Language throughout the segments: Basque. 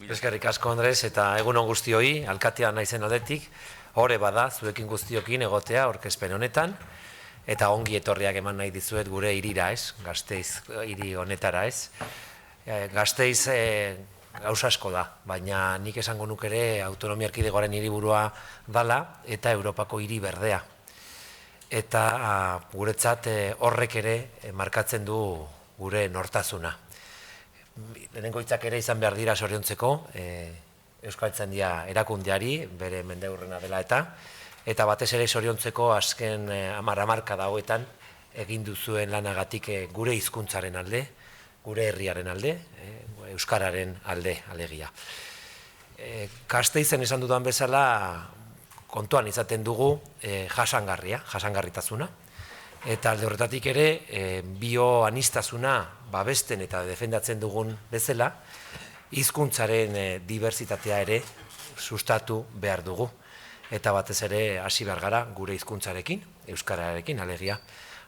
Eskerrik asko, Andres, eta egun on guztioi, alkatea naizen aldetik, hore bada, zuekin guztiokin egotea aurkezpen honetan, eta ongi etorriak eman nahi dizuet gure hirira, ez? Gasteiz hiri honetara, ez? Gasteiz gauza asko da, baina nik esango nuk ere autonomia erkidegoaren hiriburua dala eta Europako hiri berdea. Eta guretzat horrek ere markatzen du gure nortasuna. Lehenengo hitzak ere izan behar dira zoriontzeko, Euskaltzaindia erakundeari, bere mendeurrena dela eta batez ere zoriontzeko azken hamarkada hauetan egin duzuen lanagatik gure hizkuntzaren alde, gure herriaren alde, euskararen alde alegia. Gasteizen esan dudan bezala kontuan izaten dugu jasangarritasuna, eta alde horretatik ere bioaniztasuna babesten eta defendatzen dugun bezala, hizkuntzaren diversitatea ere sustatu behar dugu. Eta batez ere hasi behar gara gure hizkuntzarekin, euskararekin alegia.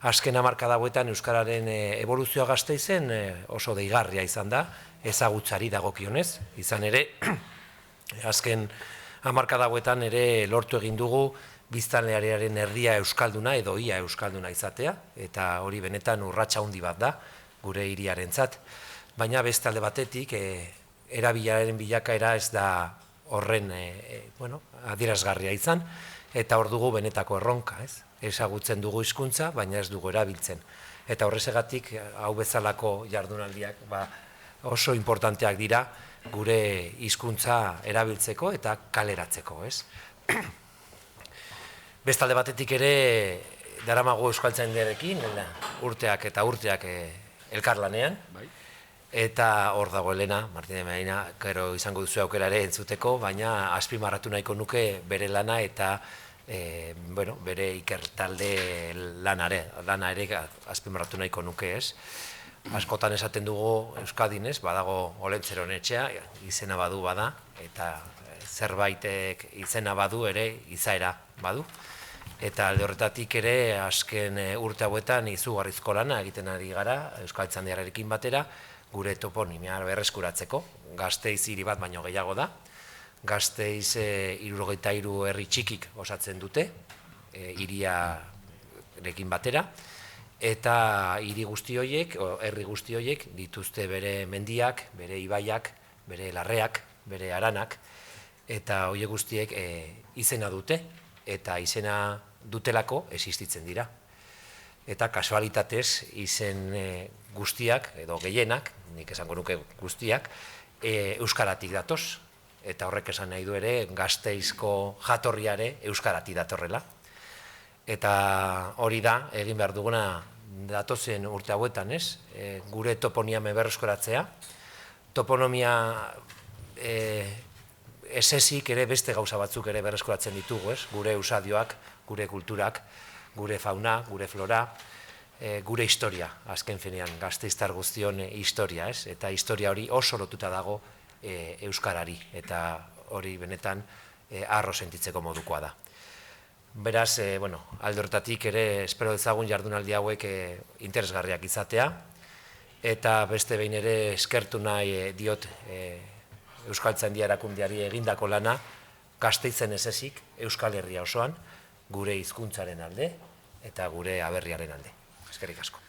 Azken hamarkada hauetan euskararen eboluzioa Gasteizen oso deigarria izan da, ezagutzari dagokionez, izan ere, azken hamarkada hauetan ere lortu egin dugu biztanlearen herria euskalduna edo ia euskalduna izatea, eta hori benetan urratsa handi bat da gure hiriarentzat. Baina beste alde batetik, erabileraren bilakaera ez da horren adierazgarria izan, eta hor dugu benetako erronka, ez? Ezagutzen dugu hizkuntza, baina ez dugu erabiltzen. Eta horrezegatik, hau bezalako jardunaldiak oso importanteak dira gure hizkuntza erabiltzeko eta kaleratzeko, ez? Bestalde batetik ere, daramago Euskaltzaindiarekin, urteak eta urteak elkarlanean, eta hor dago Elena, Martínez Medina, gero izango duzu aukera ere entzuteko, baina azpimarratu nahiko nuke bere lana eta bere ikertalde lana ere azpimarratu nahiko nuke, ez? Askotan esaten dugu Euskadin, ez? Badago Olentzeron etxea, izena badu bada, eta zerbaitek izena badu ere izaera badu. Eta alde horretatik ere, azken urte hauetan izugarrizko lana egiten ari gara, Euskaltzaindiarekin batera, gure toponimia berreskuratzeko. Gasteiz hiri bat baino gehiago da. Gasteiz 73 herri txikik osatzen dute, hiriarekin batera. Eta hiri guzti horiek, herri guzti horiek, dituzte bere mendiak, bere ibaiak, bere larreak, bere haranak, eta horiek guztiek izena dute, eta izena dutelako existitzen dira. Eta kasualitatez izen guztiak, edo gehienak, nik esango nuke guztiak, euskaratik datoz. Eta horrek esan nahi du ere, Gasteizko jatorriare euskaratik datorrela. Eta hori da, egin behar duguna datozen urte hauetan, ez? Gure toponiame berreskuratzea. Toponomia esesik ere beste gauza batzuk ere berreskuratzen ditugu, ez? Gure usadioak, gure kulturak, gure fauna, gure flora, gure historia, azken finean, gasteiztar guztion historia, ez? Eta historia hori oso lotuta dago euskarari, eta hori benetan harro sentitzeko modukoa da. Beraz, alde horretatik ere espero dezagun jardunaldi hauek interesgarriak izatea, eta beste behin ere eskertu nahi diot Euskaltzaindia erakundeari egindako lana, Gasteizen ez ezik, Euskal Herria osoan, gure hizkuntzaren alde eta gure aberriaren alde. Eskerrik asko.